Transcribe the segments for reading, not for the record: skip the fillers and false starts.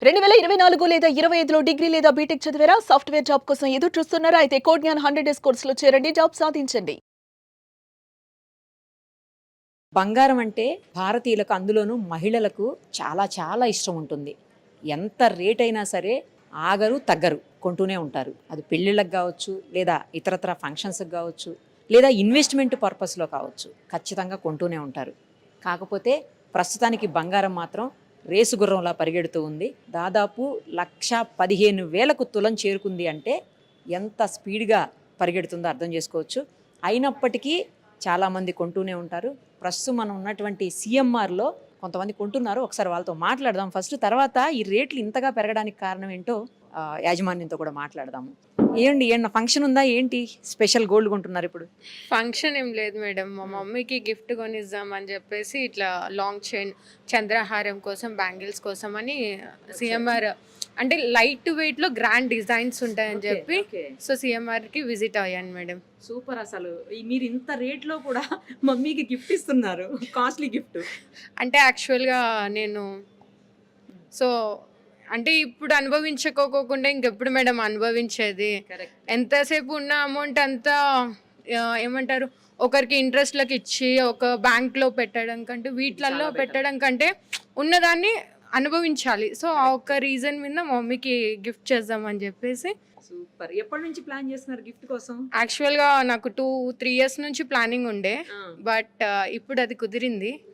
2024 లేదా 25లో డిగ్రీ లేదా బీటెక్ చదివారా? సాఫ్ట్‌వేర్ జాబ్ కోసం ఎదురు చూస్తున్నారా? అయితే కోడ్ జ్ఞాన్ 100 డేస్ కోర్సులో చేరండి. జాబ్ సాధించండి. బంగారం అంటే భారతీయులకు అందులోనూ మహిళలకు చాలా చాలా ఇష్టం ఉంటుంది. ఎంత రేట్ అయినా సరే ఆగరు తగ్గరు కొంటూనే ఉంటారు. అది పెళ్ళిళ్ళకి కావచ్చు, లేదా ఇతరత్ర ఫంక్షన్స్కి కావచ్చు, లేదా ఇన్వెస్ట్మెంట్ పర్పస్లో కావచ్చు, ఖచ్చితంగా కొంటూనే ఉంటారు. కాకపోతే ప్రస్తుతానికి బంగారం మాత్రం రేసు గుర్రంలా పరిగెడుతూ ఉంది. దాదాపు 1,15,000కు తులం చేరుకుంది అంటే ఎంత స్పీడ్గా పరిగెడుతుందో అర్థం చేసుకోవచ్చు. అయినప్పటికీ చాలామంది కొంటూనే ఉంటారు. ప్రస్తుతం మనం ఉన్నటువంటి సిఎంఆర్లో కొంతమంది కొంటున్నారు. ఒకసారి వాళ్ళతో మాట్లాడదాం ఫస్ట్. తర్వాత ఈ రేట్లు ఇంతగా పెరగడానికి కారణం ఏంటో యాజమాన్యంతో కూడా మాట్లాడదాము. ఏమన్నా ఫంక్షన్ ఉందా ఏంటి? స్పెషల్ గోల్డ్ కొంటున్నారు ఇప్పుడు? ఫంక్షన్ ఏం లేదు మేడం. మా మమ్మీకి గిఫ్ట్ కొనిద్దాం అని చెప్పేసి ఇట్లా లాంగ్ చైన్ చంద్రహారం కోసం, బ్యాంగిల్స్ కోసం అని సిఎంఆర్ అంటే లైట్ వెయిట్ లో గ్రాండ్ డిజైన్స్ ఉంటాయని చెప్పి సో సిఎంఆర్ కి విజిట్ అయ్యాను మేడం. సూపర్. అసలు మీరు ఇంత రేట్లో కూడా మమ్మీకి గిఫ్ట్ ఇస్తున్నారు, కాస్ట్లీ గిఫ్ట్. అంటే యాక్చువల్గా నేను సో అంటే ఇప్పుడు అనుభవించుకోకుండా ఇంకెప్పుడు మేడం అనుభవించేది. ఎంతసేపు ఉన్న అమౌంట్ అంతా ఏమంటారు ఒకరికి ఇంట్రెస్ట్లకు ఇచ్చి ఒక బ్యాంక్లో పెట్టడం కంటే వీటిలలో పెట్టడం కంటే ఉన్నదాన్ని అనుభవించాలి. సో ఆ ఒక్క రీజన్ మీద మమ్మీకి గిఫ్ట్ చేద్దామని చెప్పేసి. సూపర్. ఎప్పటి నుంచి ప్లాన్ చేస్తున్నారు గిఫ్ట్ కోసం? యాక్చువల్గా నాకు 2-3 ఇయర్స్ నుంచి ప్లానింగ్ ఉండే, బట్ ఇప్పుడు అది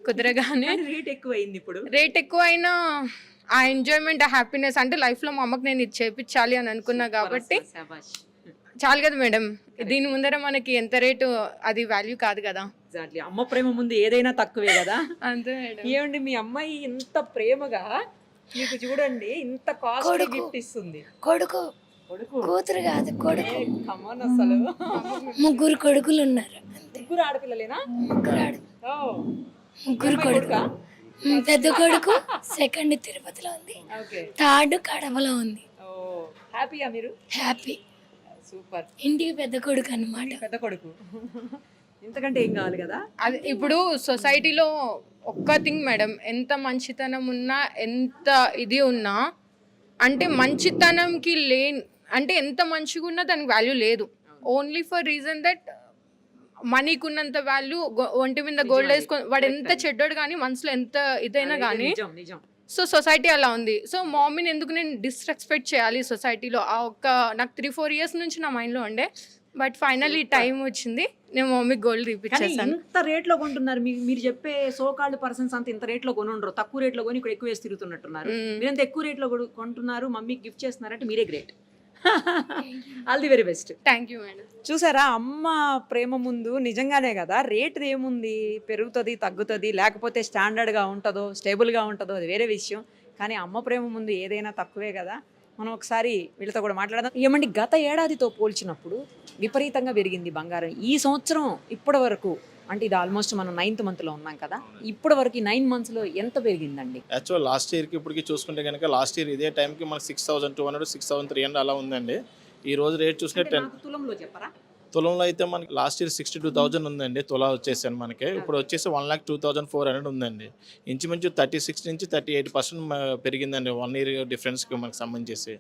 కుదరగానే రేట్ ఎక్కువైంది. ఇప్పుడు రేట్ ఎక్కువైనా ఆ ఎంజాయ్మెంట్, ఆ హ్యాపీనెస్ అంటే లైఫ్లో మా అమ్మకి నేను ఇది చేపించాలి అని అనుకున్నా కాబట్టి చాలు కదా మేడం. దీని ముందర మనకి ఎంత రేటు అది వాల్యూ కాదు కదా. అమ్మ ప్రేమ ముందు ఏదైనా తక్కువే కదా. అంతే మేడం. ఏమండి మీ అమ్మాయి ఇంత ప్రేమగా మీకు చూడండి ఇంత కాస్ట్లీ గిఫ్ట్ ఇస్తుంది. కొడుకు కొడుకు కూతురు కాదు, కొడుకు. కమాన్ అసలు. ముగ్గురు కొడుకులు ఉన్నారు. ముగ్గురు ఆడపిల్లలేనా? ముగ్గురు కొడుకు. పెద్ద కొడుకు సెకండ్ తిరుపతిలో ఉంది, థర్డ్ కడపలో ఉంది. హ్యాపీయా మీరు? హ్యాపీ. సూపర్. ఇంటికి పెద్ద కొడుకు అన్నమాట. పెద్ద కొడుకు. ఇంతకంటే ఏం కావాలి కదా. అది ఇప్పుడు సొసైటీలో ఒక్క థింగ్ మేడం, ఎంత మంచితనం ఉన్నా ఎంత ఇది ఉన్నా అంటే మంచితనంకి అంటే ఎంత మంచిగా ఉన్నా దానికి వాల్యూ లేదు. ఓన్లీ ఫర్ రీజన్ దట్ మనీకి ఉన్నంత వాల్యూ ఒంటి మీద గోల్డ్ వేసుకొని వాడు ఎంత చెడ్డాడు కానీ మనసులో ఎంత ఇదైనా కానీ. సో సొసైటీ అలా ఉంది. సో మమ్మీని ఎందుకు నేను డిస్రెస్పెక్ట్ చేయాలి సొసైటీలో? ఆ ఒక్క నాకు 3-4 ఇయర్స్ నుంచి నా మైండ్లో ఉండే, బట్ ఫైనల్లీ టైం వచ్చింది, నేను మమ్మీకి గోల్డ్ తీపిచ్చేసాను. ఇంత రేట్లో కొంటున్నారు. మీరు చెప్పే సోకాల్డ్ పర్సన్స్ అంత ఇంత రేట్లో కొనుండరు. తక్కువ రేట్లో కొని ఇక్కడ ఎక్కువ వేసి తిరుగుతున్నట్టున్నారు. మీరంత ఎక్కువ రేట్లో కొంటున్నారు, మమ్మీకి గిఫ్ట్ చేస్తున్నారంటే మీరే great. All the very best. Thank you madam. చూసారా, అమ్మ ప్రేమ ముందు నిజంగానే కదా రేట్ ఏముంది, పెరుగుతుంది తగ్గుతుంది, లేకపోతే స్టాండర్డ్గా ఉంటుందో స్టేబుల్గా ఉంటుందో అది వేరే విషయం. కానీ అమ్మ ప్రేమ ముందు ఏదైనా తక్కువే కదా. మనం ఒకసారి వీళ్ళతో కూడా మాట్లాడదాం. ఏమండి, గత ఏడాదితో పోల్చినప్పుడు విపరీతంగా పెరిగింది బంగారం. ఈ సంవత్సరం ఇప్పటి వరకు అంటే ఇది ఆల్మోస్ట్ మనం 9th మంత్లో ఉన్నాం కదా, ఇప్పటి వరకు 9 monthsలో ఎంత పెరిగిందండి? యాక్చువల్ లాస్ట్ ఇయర్కి ఇప్పటికి చూసుకుంటే కనుక లాస్ట్ ఇయర్ ఇదే టైంకి మనకి 6,200 6,300 అలా ఉందండి. ఈ రోజు రేట్ చూసుకుంటే 10 తులంలో చెప్పరా? తులంలో అయితే మనకి లాస్ట్ ఇయర్ 62,000 ఉందండి తులా వచ్చేసాను మనకి. ఇప్పుడు వచ్చేసి 1,02,400 ఉందండి. ఇంచుమించు 36 నుంచి 38% పెరిగిందండి 1 year డిఫరెన్స్కి మనకు సంబంధించి.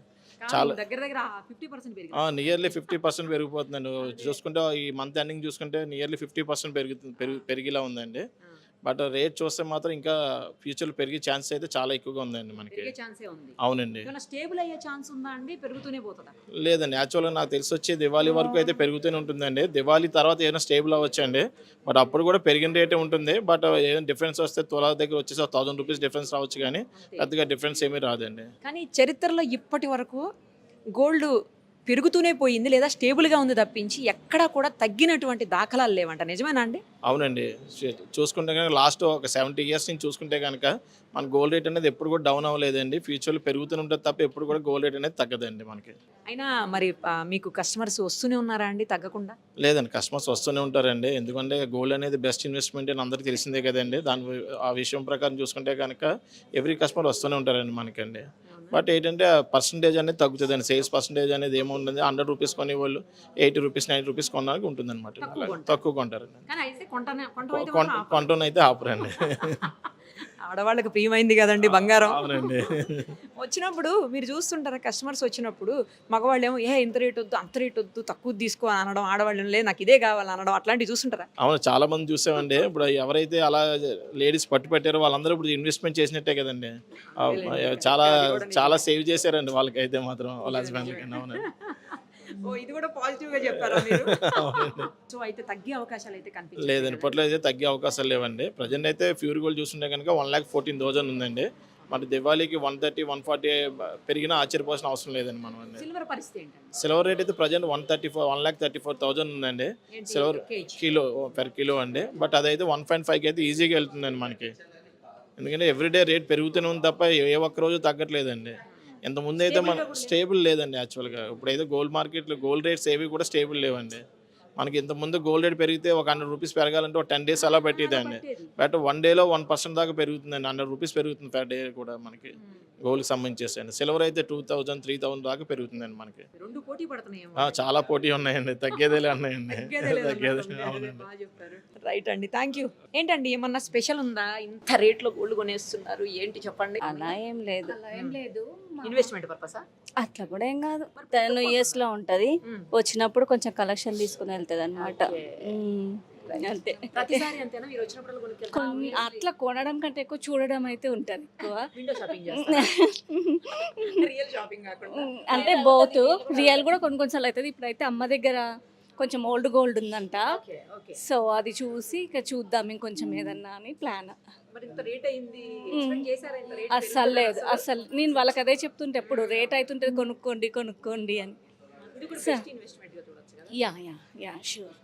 చాలా దగ్గర దగ్గర 50% పెరిగింది. నియర్లీ 50% పెరిగిపోతుందండి. చూసుకుంటే ఈ మంత్ ఎండింగ్ చూసుకుంటే నియర్లీ 50% పెరిగిలా ఉందండి. బట్ రేట్ చూస్తే మాత్రం ఇంకా ఫ్యూచర్లో పెరిగే ఛాన్స్ అయితే చాలా ఎక్కువగా ఉందండి మనకి. అవునండి. స్టేబుల్ అయ్యే ఛాన్స్ ఉందా అండి? పెరుగుతూనే పోతుందా? లేదండి, యాక్చువల్గా నాకు తెలిసి వచ్చి దివాళీ వరకు అయితే పెరుగుతూనే ఉంటుందండి. దివాళీ తర్వాత ఏదైనా స్టేబుల్ అవ్వచ్చండి. బట్ అప్పుడు కూడా పెరిగిన రేటే ఉంటుంది. బట్ ఏదైనా డిఫరెన్స్ వస్తే తులా దగ్గర వచ్చేసి 1,000 రూపీస్ డిఫరెన్స్ రావచ్చు, కానీ పెద్దగా డిఫరెన్స్ ఏమీ రాదండి. కానీ చరిత్రలో ఇప్పటి వరకు గోల్డ్ పెరుగుతూనే పోయింది, లేదా స్టేబుల్గా ఉంది తప్పించి ఎక్కడా కూడా తగ్గినటువంటి దాఖలాలు లేవంట. నిజమేనా అండి? అవునండి. చూసుకుంటే కనుక లాస్ట్ ఒక 70 years నుంచి చూసుకుంటే కనుక మన గోల్డ్ రేట్ అనేది ఎప్పుడు కూడా డౌన్ అవ్వలేదండి. ఫ్యూచర్లో పెరుగుతూనే ఉంటుంది తప్ప ఎప్పుడు కూడా గోల్డ్ రేట్ అనేది తగ్గదండి మనకి. అయినా మరి మీకు కస్టమర్స్ వస్తూనే ఉన్నారా అండి తగ్గకుండా? లేదండి, కస్టమర్స్ వస్తూనే ఉంటారండి. ఎందుకంటే గోల్డ్ అనేది బెస్ట్ ఇన్వెస్ట్మెంట్ అని అందరికీ తెలిసిందే కదండి. ఆ విషయం ప్రకారం చూసుకుంటే కనుక ఎవ్రీ కస్టమర్ వస్తూనే ఉంటారండి మనకండి. బట్ ఏంటంటే పర్సంటేజ్ అనేది తగ్గుతుందండి. సేల్స్ పర్సంటేజ్ అనేది ఏముంటుంది, 100 రూపీస్ కొని వాళ్ళు 80 రూపీస్ 90 రూపీస్ కొనడానికి ఉంటుంది అనమాట. తక్కువ కొంటారండి. కొంటూనైతే ఆపరండి. ఆడవాళ్ళకి ప్రియమైంది కదండి బంగారం. అవునండి. వచ్చినప్పుడు మీరు చూస్తుంటారా కస్టమర్స్ వచ్చినప్పుడు మగవాళ్ళు ఏమో ఇంత రేట్ వద్దు అంత రేట్ వద్దు తక్కువ తీసుకో అని అనడం, ఆడవాళ్ళు లేదు నాకు ఇదే కావాలి అనడం, అట్లాంటివి చూస్తుంటారా? అవును, చాలా మంది చూసామండి. ఇప్పుడు ఎవరైతే అలా లేడీస్ పట్టు పెట్టారో వాళ్ళందరూ ఇప్పుడు ఇన్వెస్ట్మెంట్ చేసినట్టే కదండి. చాలా చాలా సేవ్ చేశారండి వాళ్ళకైతే మాత్రం వాళ్ళ హస్బెండ్లకి. అవునండి. ఇది కూడా పాజిటివ్ గా చెప్పారా మీరు? అవునండి. సో అయితే తగ్గే అవకాశాలు అయితే కనిపించలేదు. లేదండి, ఇప్పట్లో అయితే తగ్గే అవకాశాలు లేవండి. ప్రజెంట్ అయితే ప్యూర్ గోల్డ్ చూస్తుంటే కనుక 1,14,000 ఉందండి. మరి దివాళీకి 130, 140 పెరిగినా ఆశ్చర్యపోవాల్సిన అవసరం లేదండి మనం అండి. సిల్వర్ పరిస్థితి ఏంటండి? సిల్వర్ రేట్ అయితే ప్రజెంట్ 1,34,000 ఉందండి. ఏంటి? Silver KG? Kilo per kilo అండి. బట్ అదైతే 1.5కి అయితే ఈజీగా వెళ్తుందండి మనకి. ఎందుకంటే ఎవ్రీడే రేట్ పెరుగుతూనే ఉంది తప్ప ఏ ఒక్క రోజు తగ్గట్లేదండి. ఇంతకుముందు అయితే మన స్టేబుల్ లేదండి యాక్చువల్గా. ఇప్పుడైతే గోల్డ్ మార్కెట్లో గోల్డ్ రేట్స్ ఏవి కూడా స్టేబుల్ లేవండి. మనకి ఇంతకుముందు గోల్డ్ రేట్ పెరిగితే ఒక 100 రూపీస్ పెరగాలంటే ఒక 10 డేస్ అలా పెట్టేదండి. బట్ 1 డేలో 1% దాకా పెరుగుతుందండి. 100 రూపీస్ పెరుగుతుంది పర్ డే కూడా మనకి గోల్డ్కి సంబంధించేసండి. సిల్వర్ అయితే 2,000, 3,000 దాకా పెరుగుతుందండి మనకి. రెండు పోటీ పడుతున్నాయి. చాలా పోటీ ఉన్నాయండి, తగ్గేదేలే ఉన్నాయండి. అవునండి. రైట్ అండి, థ్యాంక్ యూ. ఏంటండి ఏమన్నా స్పెషల్ ఉందా? ఇంత రేట్లో గోల్డ్ కొనేస్తున్నారు ఏంటి చెప్పండి. అలా ఏం లేదు. ఇన్వెస్ట్మెంట్ పర్పసా? అట్లా కూడా ఏం కాదు. 10 years లో ఉంటది. వచ్చినప్పుడు కొంచెం కలెక్షన్ తీసుకుని వెళ్తుంది అనమాట. అంతే. ప్రతిసారి అంతేనా మీరు వచ్చినప్పుడు కొనుక్కెళ్తారా? అట్లా కొనడం కంటే ఎక్కువ చూడడం అయితే ఉంటది ఎక్కువ. విండో షాపింగ్ రియల్ షాపింగ్ కాకుండా. అంటే బోత్ రియల్ కూడా కొన్నిసార్లు అవుతుంది. ఇప్పుడైతే అమ్మ దగ్గర కొంచెం ఓల్డ్ గోల్డ్ ఉందంట. సో అది చూసి ఇక చూద్దాం ఇంకొంచెం ఏదన్నా అని ప్లాన్. మరి ఇంత రేట్ అయింది, ఎక్స్పెక్ట్ చేశారా ఇంత రేట్? అస్సలు లేదు. అసలు నేను వాళ్ళకి అదే చెప్తుంటే ఎప్పుడు రేట్ అవుతుంటుంది కొనుక్కోండి అని. ఇది కూడా బెస్ట్ ఇన్వెస్ట్మెంట్ గా చూడొచ్చు కదా. Yeah sure.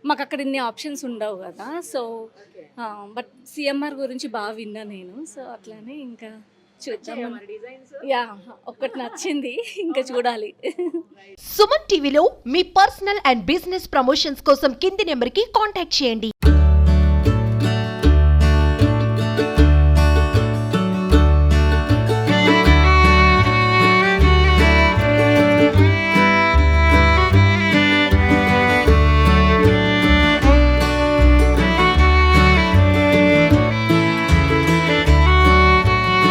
మాకు అక్కడ ఇన్ని ఆప్షన్స్ ఉండవు కదా. సో బట్ సిఎంఆర్ గురించి బాగా విన్నా నేను. సో అట్లానే ఇంకా చూద్దాం. మరి డిజైన్స్ యా ఒక్కటి నచ్చింది, ఇంకా చూడాలి. సుమన్ టీవీలో మీ పర్సనల్ అండ్ బిజినెస్ ప్రమోషన్స్ కోసం కింది నెంబర్కి కాంటాక్ట్ చేయండి.